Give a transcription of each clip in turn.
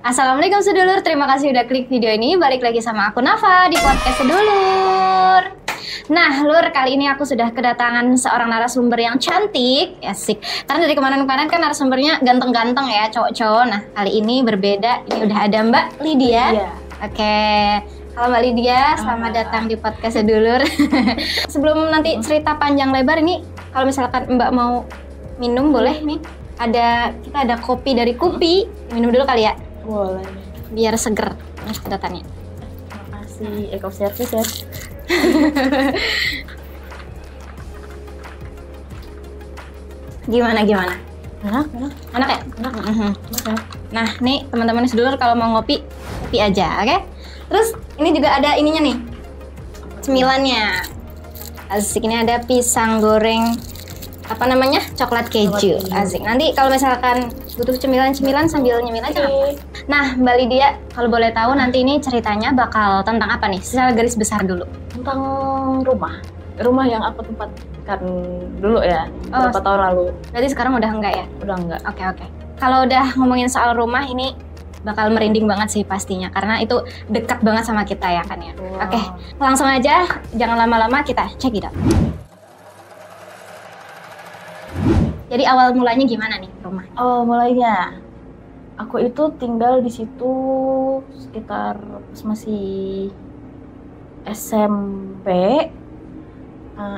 Assalamualaikum sedulur, terima kasih udah klik video ini. Balik lagi sama aku Nafa di podcast sedulur. Nah lur, kali ini aku sudah kedatangan seorang narasumber yang cantik. Asik, karena dari kemarin-kemarin kan narasumbernya ganteng-ganteng ya, cowok-cowok. Nah kali ini berbeda, ini udah ada Mbak Lydia. Iya. Oke, halo Mbak Lydia, selamat datang di podcast sedulur. Sebelum nanti cerita panjang lebar ini, kalau misalkan Mbak mau minum boleh nih. Kita ada kopi dari Kupi, minum dulu kali ya. Boleh. Biar seger sedotannya. Terima kasih Eco Service ya. Gimana? Enak. Enak ya? Enak. Mhm. Nah, nih teman-teman sedulur kalau mau ngopi, kopi aja, oke? Terus ini juga ada ininya nih, cemilannya. Asik, ini ada pisang goreng, apa namanya? Coklat keju. Asik. Nanti kalau misalkan butuh cemilan-cemilan sambil nyemil aja. Nah, Mbak Lydia, kalau boleh tahu nanti ini ceritanya bakal tentang apa nih? Secara garis besar dulu. Tentang rumah yang aku tempatkan dulu ya, beberapa tahun lalu. Berarti sekarang udah enggak ya? Udah enggak. Oke. Kalau udah ngomongin soal rumah ini bakal merinding banget sih pastinya, karena itu dekat banget sama kita ya kan ya. Wow. Oke, langsung aja, jangan lama-lama, kita check it out. Jadi awal mulanya gimana nih rumah? Oh, mulainya. Aku itu tinggal di situ sekitar pas masih SMP.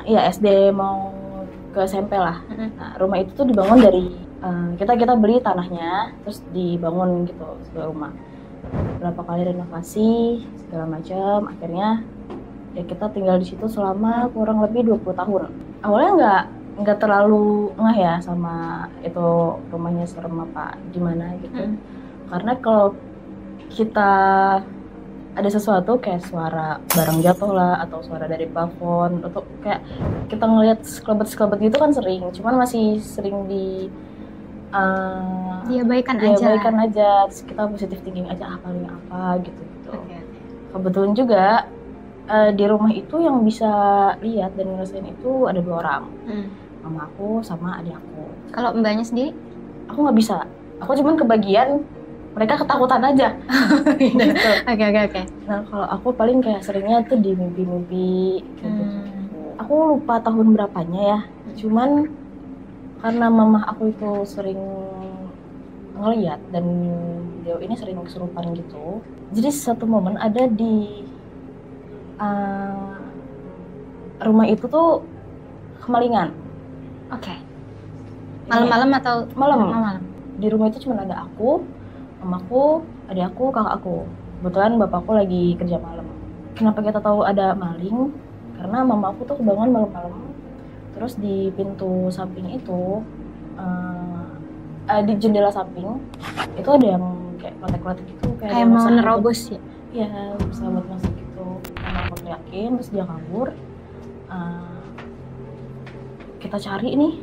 Iya, SD mau ke SMP lah. Nah, rumah itu tuh dibangun dari kita beli tanahnya, terus dibangun gitu sebuah rumah. Berapa kali renovasi segala macam, akhirnya ya kita tinggal di situ selama kurang lebih 20 tahun. Awalnya nggak terlalu ngeh ya sama itu rumahnya serem apa gimana gitu. Karena kalau kita ada sesuatu kayak suara barang jatuh lah atau suara dari plafon atau kayak kita ngelihat sekelebet gitu kan sering, cuman masih sering diabaikan aja, terus kita positive thinking aja paling apa gitu. Okay. Kebetulan juga di rumah itu yang bisa lihat dan ngerasain itu ada 2 orang, mama aku sama adik aku. Kalau mbaknya sendiri? Aku nggak bisa, aku cuman kebagian mereka ketakutan aja. Gitu. Oke. Nah kalau aku paling kayak seringnya tuh di mimpi-mimpi gitu. Aku lupa tahun berapanya ya, cuman karena mama aku itu sering ngeliat dan dia ini sering kesurupan gitu. Jadi satu momen ada di rumah itu tuh kemalingan. Oke. Malam-malam atau malam? Di rumah itu cuma ada aku, mamaku, adik aku, kakak aku. Kebetulan bapakku lagi kerja malam. Kenapa kita tahu ada maling? Karena mama aku tuh kebangun malam-malam. Terus di pintu samping itu, di jendela samping itu ada yang kayak klotek-klotek gitu, kayak mau nerobos ya? Iya, bisa buat masuk gitu. Mama aku teriakin, terus dia kabur. Kita cari nih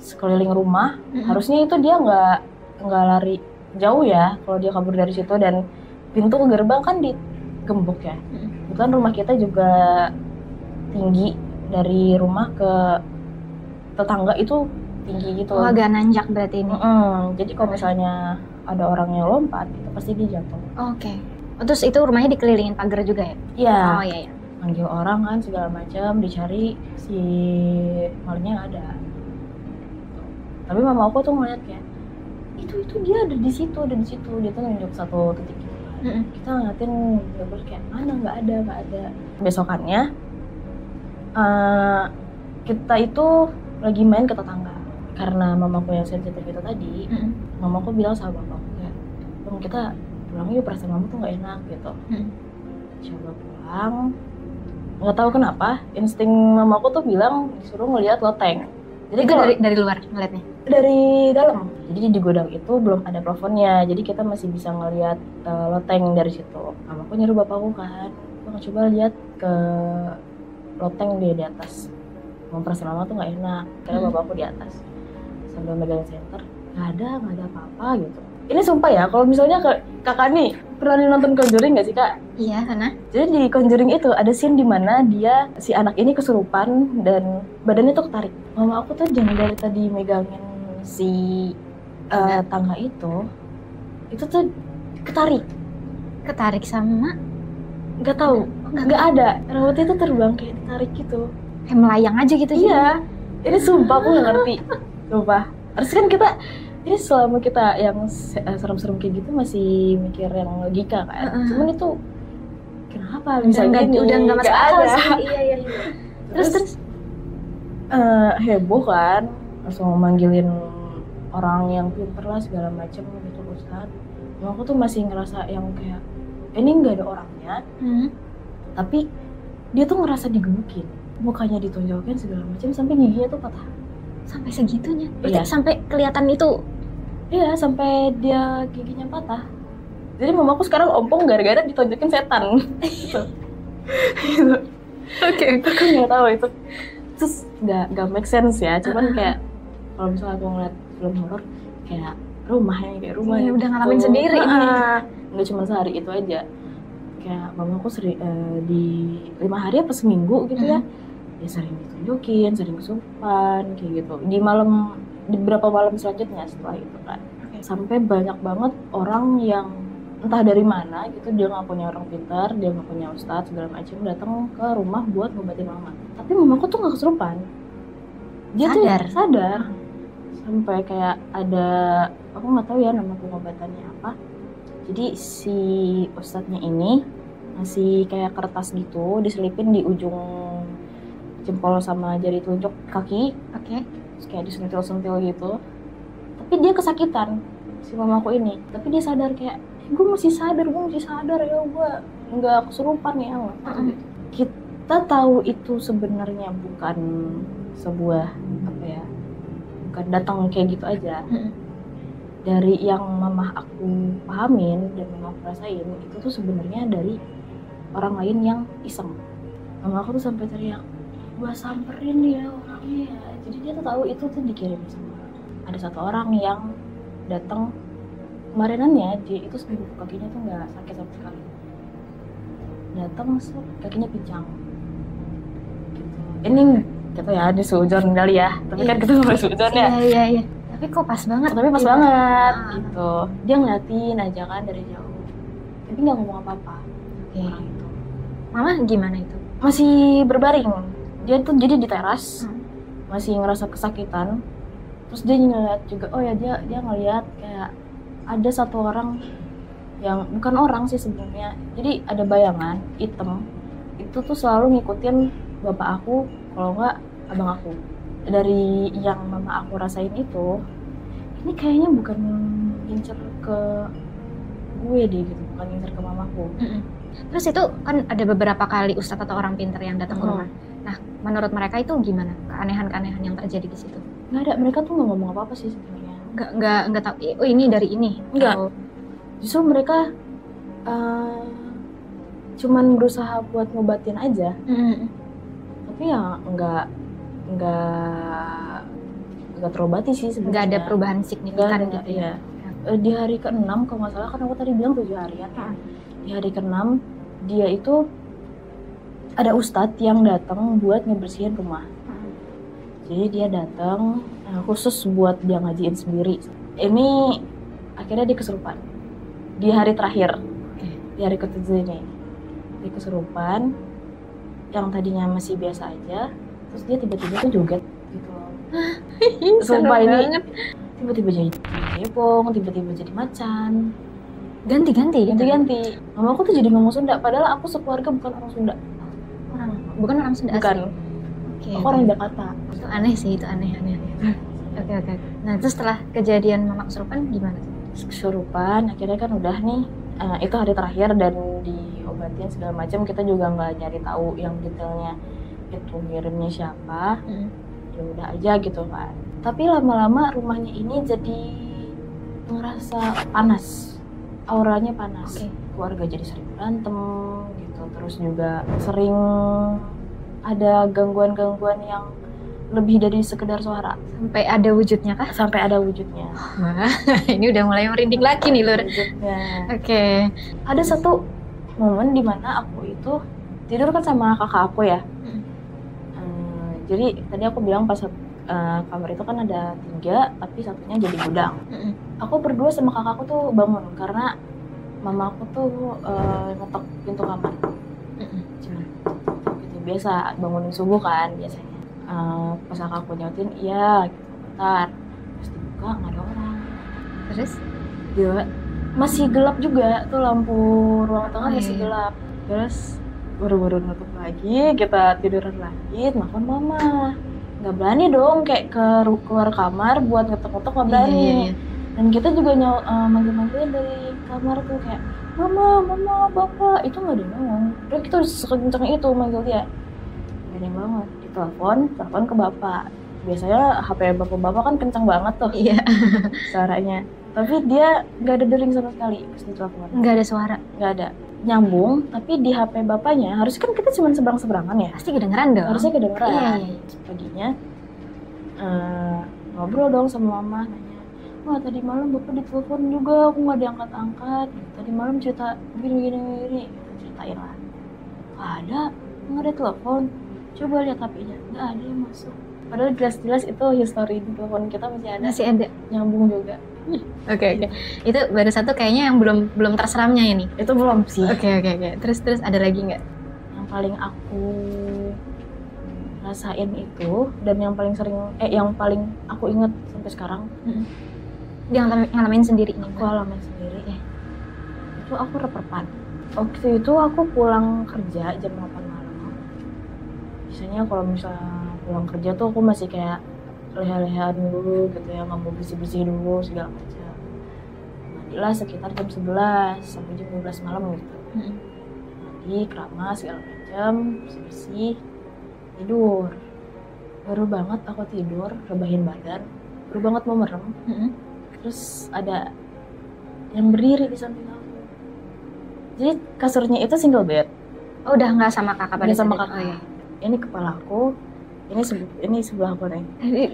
sekeliling rumah. Harusnya itu dia nggak lari jauh ya kalau dia kabur dari situ, dan pintu gerbang kan digembok ya. Kebetulan rumah kita juga tinggi, dari rumah ke tetangga itu tinggi gitu. Oh, agak nanjak berarti ini. Jadi kalau misalnya ada orang yang lompat itu pasti dia jatuh. Oke. Terus itu rumahnya dikelilingin pagar juga ya? Iya. Oh iya. Manggil orang kan segala macam, dicari si malingnya ada. Tapi mama aku tuh ngeliat kayak itu dia ada di situ. Dia tuh nunjuk satu titik gitu. Kita ngeliatin bener kayak mana, nggak ada. Besokannya kita itu lagi main ke tetangga. Karena mamaku yang sensitif itu tadi, mamaku bilang sama bapakku kayak, "Bang, kita pulang yuk, perasaan mama tuh nggak enak gitu." Coba pulang. Nggak tahu kenapa, insting mamaku tuh bilang disuruh ngeliat loteng. Jadi itu dari luar ngeliatnya? Dari dalam. Jadi di gudang itu belum ada plafonnya, jadi kita masih bisa ngeliat loteng dari situ. Mamaku nyuruh bapakku kan, "Bang, coba lihat ke loteng di atas." Mau perasaan mama tuh nggak enak, karena bapakku di atas sambil megang senter. Nggak ada apa-apa gitu. Ini sumpah ya, kalau misalnya kakak nih pernah nonton Conjuring nggak sih kak? Iya, karena Jadi di Conjuring itu ada scene dimana si anak ini kesurupan dan badannya tuh ketarik. Mama aku tuh jangan dari tadi megangin si tangga itu tuh ketarik. Ketarik sama? Nggak tahu, nggak ada. Rambutnya tuh terbang kayak ditarik gitu. Kayak melayang aja gitu. Iya, ini sumpah aku nggak ngerti. Sumpah. Harus kan kita, ini selama kita yang serem-serem kayak gitu masih mikir yang logika kan. Cuman itu kenapa bisa gini? Udah nggak masuk akal ada. sih. Iya. Terus heboh kan, langsung manggilin orang yang pinter lah segala macam gitu Ustadz. Aku tuh masih ngerasa yang kayak ini nggak ada orangnya, tapi dia tuh ngerasa digebukin, mukanya ditonjokin segala macam sampai giginya tuh patah. Sampai segitunya? Iya. Sampai kelihatan itu? Iya, sampai dia giginya patah. Jadi mamaku sekarang ompong gara-gara ditonjokin setan. Gitu. Oke. Aku nggak tahu itu. Terus nggak make sense ya. Cuman kayak kalau misalnya aku ngeliat film horor kayak rumahnya kayak rumah. Ya, udah ngalamin sendiri ini. Nggak cuma sehari itu aja. Kayak mamaku di 5 hari apa seminggu gitu ya. Ya sering ditunjukin, sering kesurupan kayak gitu. Di beberapa malam selanjutnya setelah itu kan. Sampai banyak banget orang yang entah dari mana gitu, dia nggak punya orang pintar, dia nggak punya ustadz segala macam, datang ke rumah buat ngobatin mama. Tapi mamaku tuh nggak kesurupan, dia sadar. Tuh sadar. Sampai kayak ada, aku nggak tahu ya nama pengobatannya apa. Jadi si ustadznya ini ngasih kayak kertas gitu, diselipin di ujung jempol sama jari telunjuk kaki. Oke. Terus kayak disentil-sentil gitu. Tapi dia kesakitan si mamaku ini. Tapi dia sadar kayak gue masih sadar ya, gue nggak kesurupan ya. Kita tahu itu sebenarnya bukan sebuah apa ya, bukan datang kayak gitu aja. Dari yang mama aku pahamin dan mama aku rasain itu tuh sebenarnya dari orang lain yang iseng. Mama aku tuh sampai teriak, gue samperin dia orangnya. Jadi dia tuh tahu itu tuh dikirim sama ada satu orang yang datang kemarinannya, dia itu seminggu kakinya tuh nggak sakit sama sekali. Datang kakinya pincang. Gitu. Ini kata ya di suzon kali ya, tapi kan kita nggak suzon ya. Iya. Tapi kok pas banget. Tapi pas banget gitu. Dia ngeliatin aja kan dari jauh, tapi nggak ngomong apa-apa. Orang itu. Mama gimana itu? Masih berbaring. Dia tuh jadi di teras, masih ngerasa kesakitan. Terus dia ngeliat juga, oh ya dia ngeliat kayak ada satu orang yang bukan orang sih sebenarnya. Jadi ada bayangan hitam. Itu tuh selalu ngikutin bapak aku, kalau nggak abang aku. Dari yang mama aku rasain itu, ini kayaknya bukan ngincer ke gue deh gitu, bukan ngincer ke mamaku. Terus itu kan ada beberapa kali ustadz atau orang pintar yang datang ke rumah. Nah, menurut mereka itu gimana? Keanehan-keanehan yang terjadi di situ? Nggak ada, mereka tuh nggak ngomong apa-apa sih sebenarnya. Nggak tahu. Oh ini dari ini? Nggak. Atau... Justru mereka cuman berusaha buat ngobatin aja. Tapi ya nggak terobati sih sebenarnya. Nggak ada perubahan signifikan gitu ya? Di hari ke-6 kalau nggak salah, kan aku tadi bilang 7 harian. Di hari ke-6 dia itu ada ustadz yang datang buat ngebersihin rumah. Jadi dia datang khusus buat dia ngajiin sendiri. Ini akhirnya dia kesurupan di hari terakhir, di hari ke-7 ini. Dia kesurupan, yang tadinya masih biasa aja, terus dia tiba-tiba tuh joget gitu. Sumpah ini tiba-tiba jadi cepong, tiba-tiba jadi macan. Ganti-ganti. Mama aku tuh jadi ngomong Sunda, padahal aku sekeluarga bukan orang Sunda. Bukan orang Sunda bukan. asli? Okay. Aku orang Jakarta. Itu aneh sih, itu aneh. Oke. Nah, terus setelah kejadian mama kesurupan gimana? Kesurupan, akhirnya kan udah nih, itu hari terakhir dan diobatin segala macam. Kita juga nggak nyari tahu yang detailnya itu ngirimnya siapa. Ya udah aja gitu kan. Tapi lama-lama rumahnya ini jadi ngerasa panas. Auranya panas. Keluarga jadi sering berantem gitu, terus juga sering ada gangguan-gangguan yang lebih dari sekedar suara. Sampai ada wujudnya kah? Sampai ada wujudnya. Wah, ini udah mulai merinding lagi nih Lur. Oke. Ada satu momen dimana aku itu tidur kan sama kakak aku ya. Jadi tadi aku bilang pas kamar itu kan ada 3, tapi satunya jadi gudang. Aku berdua sama kakakku tuh bangun karena mama aku tuh ngetok pintu kamar. Cuman gitu biasa bangunin subuh kan biasanya. Pas kakakku nyautin iya gitu bentar. Terus dibuka nggak ada orang. Terus? Ya masih gelap juga tuh, lampu ruang tengah masih gelap. Terus baru-baru nutup lagi, kita tiduran lagi, telepon mama. Nggak berani dong kayak keluar kamar buat ngetok-ngetok, nggak berani. Iya. Dan kita juga manggil-manggilin dari kamar tuh kayak mama, bapak, itu nggak ada yang bangun. Terus kita udah sekencang itu manggil dia, nggak ada yang bangun. Telepon ke bapak. Biasanya HP bapak-bapak kan kencang banget tuh suaranya. Tapi dia nggak ada dering sama sekali pas ditelepon. Nggak ada suara. Nggak ada. Nyambung, tapi di HP bapaknya harusnya kan kita cuma seberang-seberangan ya. Pasti kedengeran dong. Harusnya kedengeran. Iya. Paginya ngobrol dong sama mama, nanya, wah tadi malam bapak ditelepon juga, aku nggak diangkat-angkat. Tadi malam cerita gini, gitu, ceritain lah. Nggak ada telepon. Coba lihat HP-nya, nggak ada yang masuk. Padahal jelas-jelas itu history di telepon kita masih ada. Nyambung juga. Oke. Itu baru satu kayaknya yang belum terseramnya ini. Itu belum sih. Oke. Terus ada lagi nggak? Yang paling aku rasain itu dan yang paling aku inget sampai sekarang. Dia ngalamin sendiri ini. Aku alamin sendiri. Itu aku reperpan. Waktu itu aku pulang kerja jam 8 malam. Biasanya kalau misalnya pulang kerja tuh aku masih kayak leha-lehaan dulu gitu ya, nggak mau bersih-bersih dulu segala macam. Mandilah sekitar jam 11 sampai jam 12 malam gitu. Mandi, keramas segala macam, bersih-bersih, tidur. Baru banget aku tidur, rebahin badan, baru banget mau merem. Terus ada yang berdiri di samping aku. Jadi kasurnya itu single bed. Oh, udah nggak sama kakak pada sama saat itu? kakak. Oh, iya. Ini kepala aku, ini sebelah aku nih.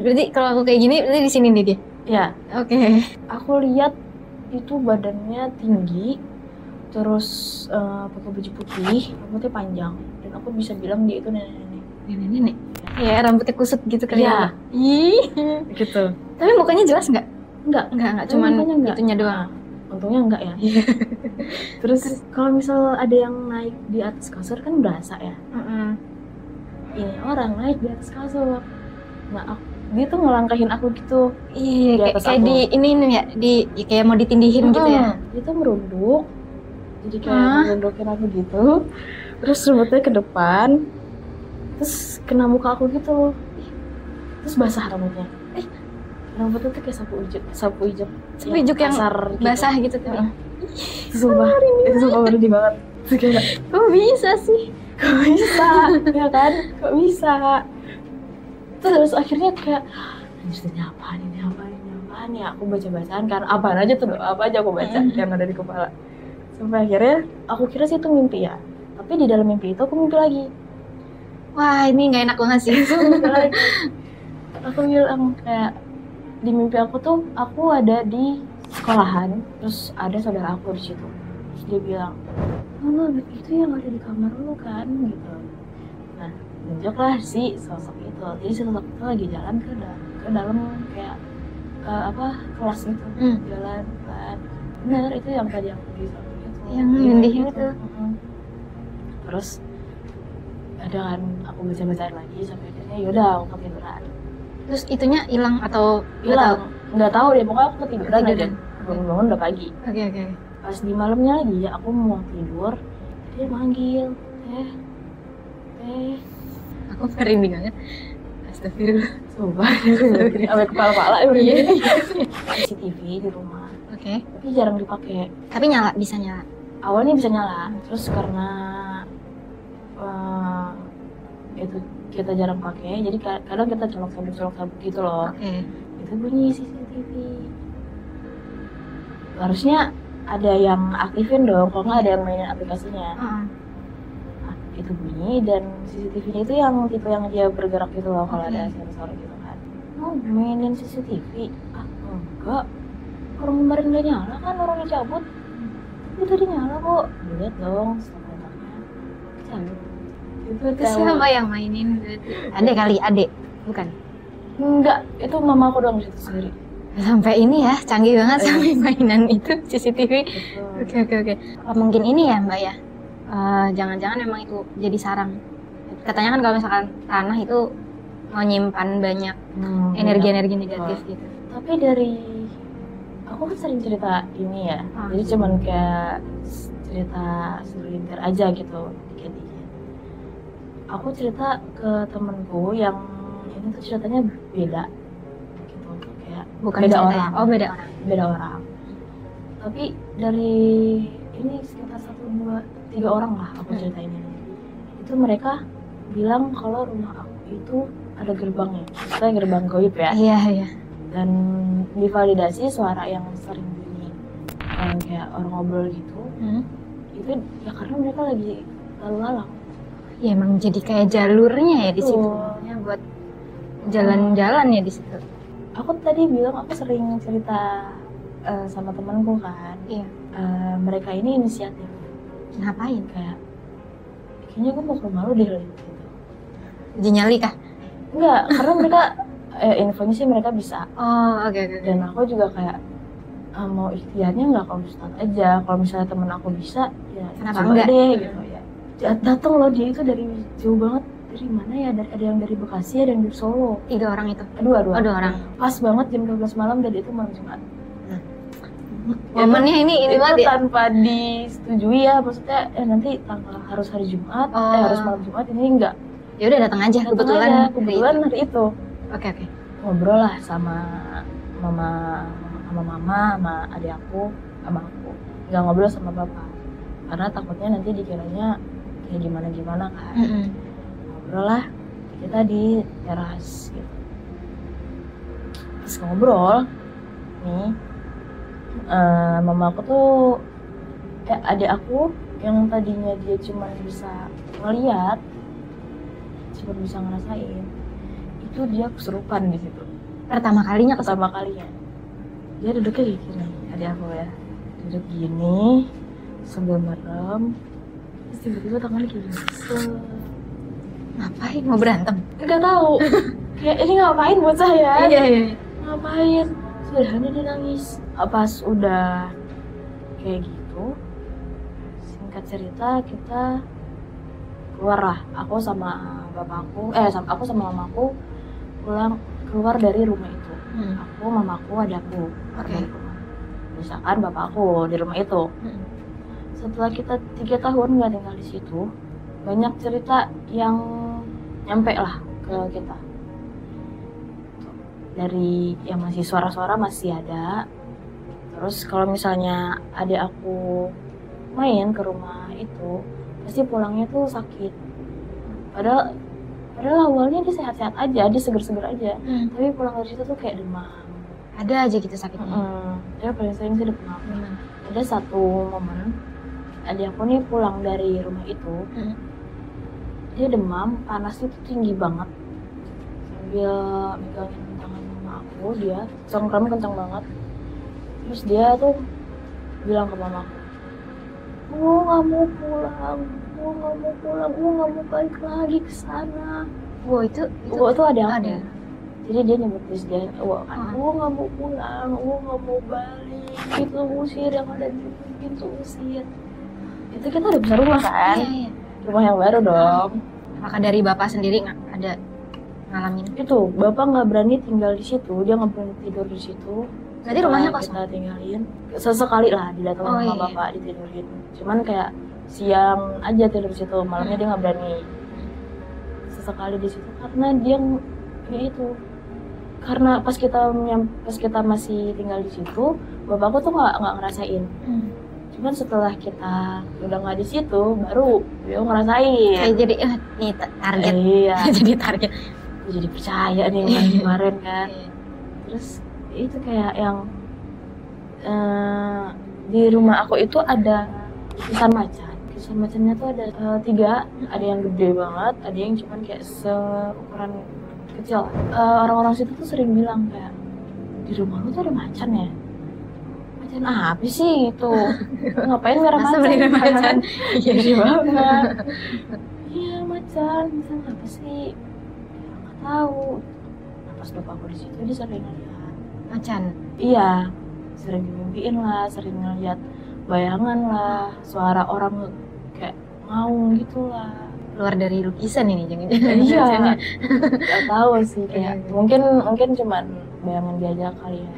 Berarti kalau aku kayak gini, berarti di sini nih dia? Ya. Oke. Aku lihat itu badannya tinggi, terus pakai baju putih, rambutnya panjang, dan aku bisa bilang dia itu nenek-nenek. Nenek-nenek? Ya, rambutnya kusut gitu kali ya? Ih, gitu. Tapi mukanya jelas nggak? Enggak, cuman itunya doang. Untungnya enggak ya. Terus kalau misal ada yang naik di atas kasur kan berasa ya. Ini orang naik di atas kasur. Nah, dia tuh ngelangkahin aku gitu. Iya, kayak di ini ya, kayak mau ditindihin gitu ya. Dia tuh merunduk. Jadi kayak merundukin aku gitu. Terus rambutnya ke depan. Terus kena muka aku gitu. Terus basah rambutnya. Rambutnya tuh kayak sapu hijab yang kasar basah gitu tuh. Sumpah, itu sumpah berhenti banget. Kayak, kok bisa sih? Kok bisa? Ya kan? Kok bisa? Terus akhirnya kayak, anjir ini apaan ya? Aku baca-bacaan kan, apaan aja tuh, apa aja aku baca yang ada di kepala. Sampai akhirnya, aku kira sih itu mimpi ya. Tapi di dalam mimpi itu aku mimpi lagi. Wah, ini gak enak banget sih. Mimpi lagi. Aku bilang kayak, di mimpi aku tuh, aku ada di sekolahan, terus ada saudara aku di situ. Terus dia bilang, "Oh, itu yang ada di kamar lu kan?" gitu. Nah, tunjuklah si sosok itu. Jadi sosok itu lagi jalan ke dalam kayak kelas gitu. Jalan. Bener, itu yang tadi aku bilang gitu. Yang nyindihin itu. Terus ada kan aku baca-bacaan lagi sampai akhirnya yaudah aku ketiduran. Terus itunya hilang atau nggak tahu deh, pokoknya aku ketiduran aja. Bangun-bangun udah pagi. Oke. Pas di malamnya lagi aku mau tidur, dia manggil, aku merinding banget. Astagfirullah. Sumpah, sampai kepala-kepala CCTV di rumah. Oke. Tapi jarang dipakai. Tapi bisa nyala. Awalnya bisa nyala, terus karena itu kita jarang pakai, jadi kadang kita colok sabuk gitu loh. Itu bunyi CCTV. Harusnya ada yang aktifin dong, kalau nggak ada yang mainin aplikasinya. Nah, itu bunyi dan CCTV-nya itu yang tipe yang dia bergerak gitu loh, kalau ada sensor gitu kan. Oh, mainin CCTV? Enggak. Orang kemarin nggak nyala kan, orang dicabut. Itu tadi nyala kok. Lihat dong, stop-stopnya. Cabut. Itu siapa yang mainin? Adek kali, bukan? Enggak, itu mama aku doang di situ sendiri. Sampai ini ya, canggih banget sampai mainan itu CCTV. Oke. Mungkin ini ya Mbak ya, jangan-jangan emang itu jadi sarang. Katanya kan kalau misalkan tanah itu mau nyimpan banyak energi-energi negatif gitu. Tapi dari aku kan sering cerita ini ya, jadi cuman kayak cerita segelintir aja gitu, dikit-dikit. Aku cerita ke temenku yang ini tuh ceritanya beda gitu, kayak Bukan beda cerita orang. ya? Oh beda orang. Beda orang. Tapi dari ini sekitar 1, 2, 3 orang lah aku ceritain ini. Itu mereka bilang kalau rumah aku itu ada gerbangnya, maksudnya gerbang goib ya. Iya. Dan divalidasi suara yang sering bunyi kayak orang ngobrol gitu. Itu ya karena mereka lagi lalu lalang. Ya emang jadi kayak jalurnya ya di situ. Betul. Ya buat jalan-jalan ya di situ. Aku tadi bilang aku sering cerita sama temanku kan. Iya. Mereka ini inisiatif. Ngapain? Kayak kayaknya gue mau ke rumah lu deh gitu. Uji nyali kah? Enggak, karena mereka infonya sih mereka bisa. Oh oke. Dan aku juga kayak mau ikhtiarnya nggak ke Ustadz aja. Kalau misalnya temen aku bisa, ya Kenapa coba enggak? deh gitu ya. Datang loh dia itu dari jauh banget. Dari mana ya? Ada yang dari Bekasi, ada yang dari Solo. 3 orang itu. Dua. Oh 2 orang. Pas banget jam 12 malam dan itu malam Jumat. Momennya ini itu banget ya. tanpa disetujui ya, maksudnya nanti tanggal harus hari Jumat, harus malam Jumat, ini enggak. Ya udah datang aja kebetulan. Kebetulan hari itu. Oke. Ngobrol lah sama mama sama adik aku, sama aku. Nggak ngobrol sama bapak. Karena takutnya nanti dikiranya kayak gimana kan. Ngobrol lah kita di teras gitu. Terus ngobrol nih mama aku tuh adik aku yang tadinya dia cuma bisa ngeliat, cuma bisa ngerasain, itu dia kesurupan di situ. Pertama kalinya Dia duduknya kayak gini, adik aku ya, duduk gini sambil merem, terus tiba-tiba tangannya kayak gini. Ngapain? Mau berantem? Nggak tahu. Kayak ini ngapain buat saya? Iya. Ngapain? Sudahnya dia nangis. Pas udah kayak gitu, singkat cerita kita keluar lah. Aku sama bapakku, aku sama mamaku keluar dari rumah itu. Aku, mamaku, adakku. Oke. Misalkan bapakku di rumah itu. Setelah kita 3 tahun nggak tinggal di situ, banyak cerita yang nyampe lah ke kita. Dari yang masih suara-suara masih ada. Terus kalau misalnya adik aku main ke rumah itu, pasti pulangnya tuh sakit. Padahal awalnya dia sehat-sehat aja, dia seger-seger aja. Tapi pulang dari situ tuh kayak demam. Ada aja gitu sakitnya. Dia paling sering sih demam. Ada satu momen, adik aku nih pulang dari rumah itu, dia demam, panasnya tuh tinggi banget. Sambil megangin tangan mama aku, dia cengkramnya kencang banget. Terus dia tuh bilang ke mamaku, gue nggak mau pulang, gue nggak mau balik lagi ke sana. Itu ada aku. Jadi dia nyebut dia, gue nggak mau pulang, gue nggak mau balik. Itu usir yang ada di pintu usir. Itu kita udah bisa rumah kan? Iya. Rumah yang baru dong. Apakah dari bapak sendiri nggak ada ngalamin? Itu bapak nggak berani tinggal di situ, dia nggak berani tidur di situ. Berarti rumahnya kosong? Kita tinggalin sesekali lah didatengin sama bapak ditidurin. Cuman kayak siang aja tidur di situ, malamnya dia nggak berani. Sesekali di situ karena dia ya itu. Karena pas kita masih tinggal di situ, bapakku tuh nggak ngerasain. Cuman setelah kita udah nggak di situ, baru dia ngerasain. Kayak jadi nih target. Iya. Jadi target. Jadi percaya nih kemarin kan. Terus itu kayak yang di rumah aku itu ada lukisan macan. Lukisan macannya tuh ada 3, ada yang gede banget, ada yang cuman kayak seukuran kecil. Orang-orang situ tuh sering bilang kayak, di rumah lu tuh ada macan ya? Macan apa sih itu? Ngapain merah macan? Gede banget. Iya macan apa sih? Nggak tahu. Pas pas bapakku di situ dia sering ngeliat Macan. iya, sering dimimpiin lah, sering ngeliat bayangan lah, suara orang kayak ngaung gitu lah. Keluar dari lukisan ini jangan-jangan. Iya, macannya. nggak tahu sih kayak Iya. mungkin cuman bayangan dia aja kali ya.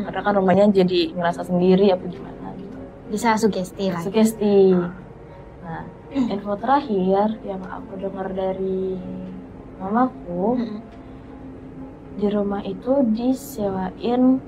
Karena kan rumahnya jadi ngerasa sendiri apa gimana gitu. Bisa sugesti lah. Sugesti. Nah, info terakhir yang aku dengar dari mamaku, di rumah itu disewain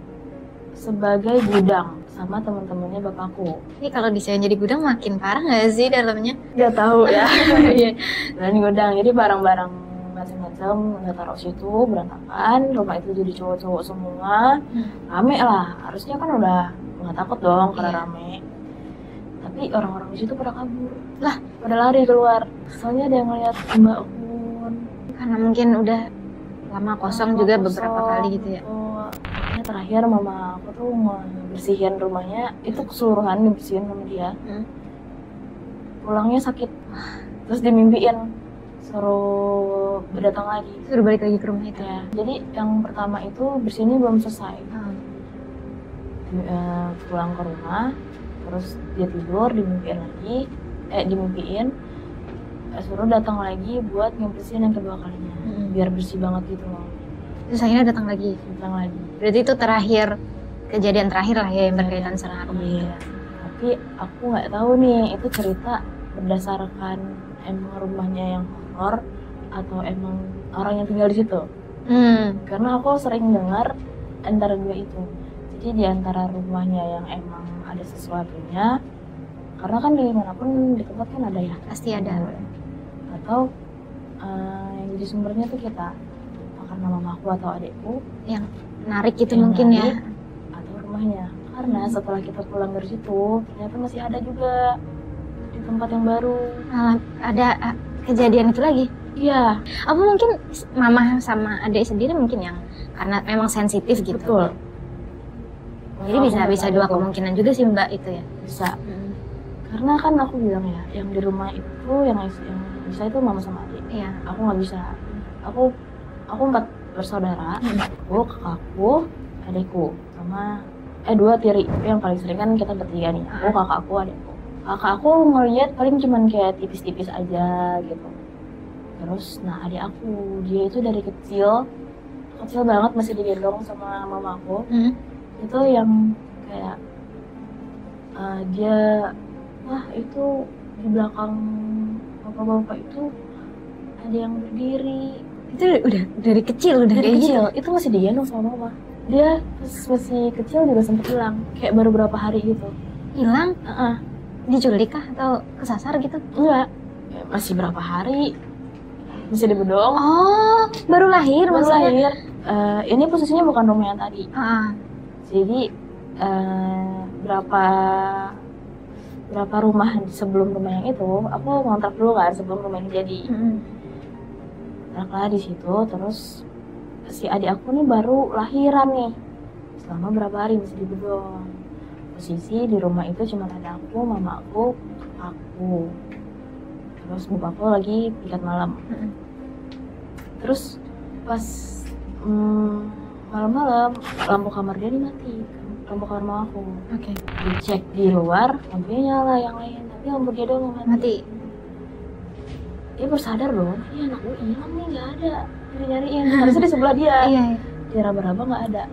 sebagai gudang sama teman-temannya bapakku. Ini kalau disewain jadi gudang makin parah nggak sih dalamnya? Nggak tahu ya. Iya. Dan gudang, jadi barang-barang macam-macam udah taruh situ berantakan. Rumah itu jadi cowok-cowok semua, rame lah. Harusnya kan udah nggak takut dong karena Iya. rame. Tapi orang-orang di situ pada kabur, Lah. pada lari keluar. Soalnya ada yang ngeliat Mbak Kun. Karena mungkin udah lama kosong Lama juga kosong, beberapa kali gitu ya. Makanya terakhir mama aku tuh bersihin rumahnya itu keseluruhan dibersihin sama dia. Pulangnya sakit, terus dimimpiin suruh datang lagi. Suruh balik lagi ke rumah itu. Ya, jadi yang pertama itu bersihinnya belum selesai. Pulang ke rumah, terus dia tidur dimimpiin, suruh datang lagi buat ngebersihin yang kedua kalinya, biar bersih banget gitu loh. Terus akhirnya datang lagi. Berarti itu terakhir, kejadian terakhir lah ya yang berkaitan sama rumah itu. Iya. Tapi aku nggak tahu nih itu cerita berdasarkan emang rumahnya yang horor atau emang orang yang tinggal di situ. Karena aku sering dengar antara dua itu. Jadi di antara rumahnya yang emang ada sesuatunya, karena kan dimanapun di tempat kan ada ya. Pasti ada. Atau yang jadi sumbernya tuh kita, karena mamaku atau adikku Yang narik itu yang mungkin ya. narik, atau rumahnya. Karena setelah kita pulang dari situ, ternyata masih ada juga di tempat yang baru. Ada kejadian itu lagi. Iya, Apa mungkin mama sama adik sendiri mungkin yang karena memang sensitif gitu. betul. Jadi bisa dua kemungkinan juga sih Mbak itu ya. Bisa. Karena kan aku bilang ya, yang di rumah itu yang bisa itu mama sama adik. Iya. Aku nggak bisa. Aku 4 bersaudara. Aku, kakakku, adikku, sama dua tiri. Tapi yang paling sering kan kita bertiga nih. Aku, kakakku, adikku. Kakak aku ngeliat paling cuman kayak tipis-tipis aja gitu. Terus, nah adik aku, dia itu dari kecil banget masih digendong sama mama aku. Itu yang kayak dia, wah itu di belakang bapak-bapak itu ada yang berdiri. Itu udah dari kecil udah Dari kayak kecil, gitu. itu masih digendong sama mama. Dia masih kecil juga sempat hilang, kayak baru berapa hari gitu. Hilang, Heeh. diculik kah atau kesasar gitu? Enggak, masih berapa hari, masih dibedong. Oh, baru lahir Baru maksudnya. lahir. Ini posisinya bukan rumah yang tadi. Jadi berapa rumah sebelum rumah yang itu, aku ngontrak dulu kan sebelum rumah ini jadi. Kontrak lah di situ, terus si adik aku nih baru lahiran nih. Selama berapa hari masih dibedong. Posisi di rumah itu cuma ada aku, mama aku, aku. Terus bapakku lagi piket malam. Terus pas malam-malam lampu kamar dia nih mati, lampu kamar mama aku. Oke. Dicek di luar, lampunya nyala yang lain, tapi lampu dia doang yang mati. Dia bersadar dong, ini anak gue hilang nih, nggak ada. Nyari-nyariin, harusnya di sebelah dia. Iya. Dia raba-raba nggak ada.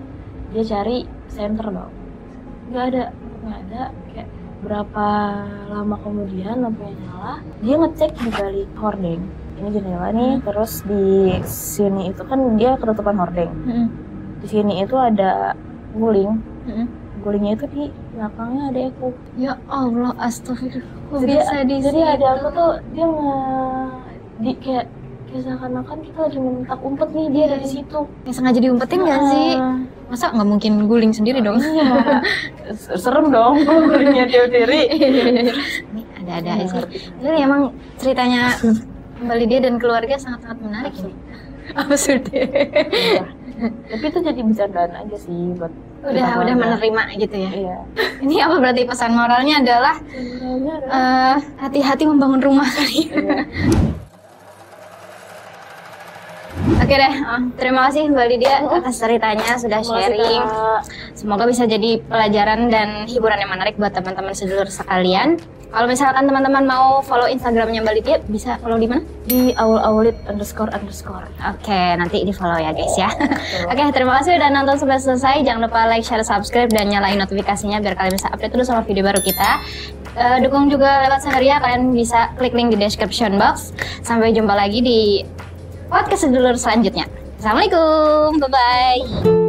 Dia cari senter dong, nggak ada. Kayak berapa lama kemudian lampunya nyala, dia ngecek di balik hordeng. Ini jendela nih, terus di sini itu kan dia ketutupan hordeng. Di sini itu ada guling. Gulingnya itu di belakangnya ada aku. Ya Allah, astagfirullah. Kok Jadi, bisa di jadi situ? ada aku tuh dia kayak seakan-akan kita lagi mentak umpet nih, dia ada di situ. Yang sengaja diumpetin nggak sih? Masa nggak mungkin guling sendiri dong? Iya. Serem dong gulingnya dia sendiri. Ini ada-ada aja. Jadi emang ceritanya Mbak Lydia dan keluarga sangat-sangat menarik ini. Absurd. Iya. Tapi itu jadi bercandaan aja sih buat Udah menerima gitu ya. Iya. Ini apa berarti pesan moralnya adalah Sebenarnya ada. hati-hati membangun rumah kali. Iya. Oke deh, terima kasih Mbak Lydia atas ceritanya, sudah sharing. Semoga bisa jadi pelajaran dan hiburan yang menarik buat teman-teman sedulur sekalian. Kalau misalkan teman-teman mau follow Instagramnya Mbak Lydia, bisa follow di mana? Di @aulit__. Oke, nanti di follow ya guys ya. Oke, terima kasih udah nonton sampai selesai. Jangan lupa like, share, subscribe, dan nyalain notifikasinya biar kalian bisa update terus sama video baru kita. Dukung juga lewat Saharia, kalian bisa klik link di description box. Sampai jumpa lagi di podcast sedulur selanjutnya. Assalamualaikum, bye-bye.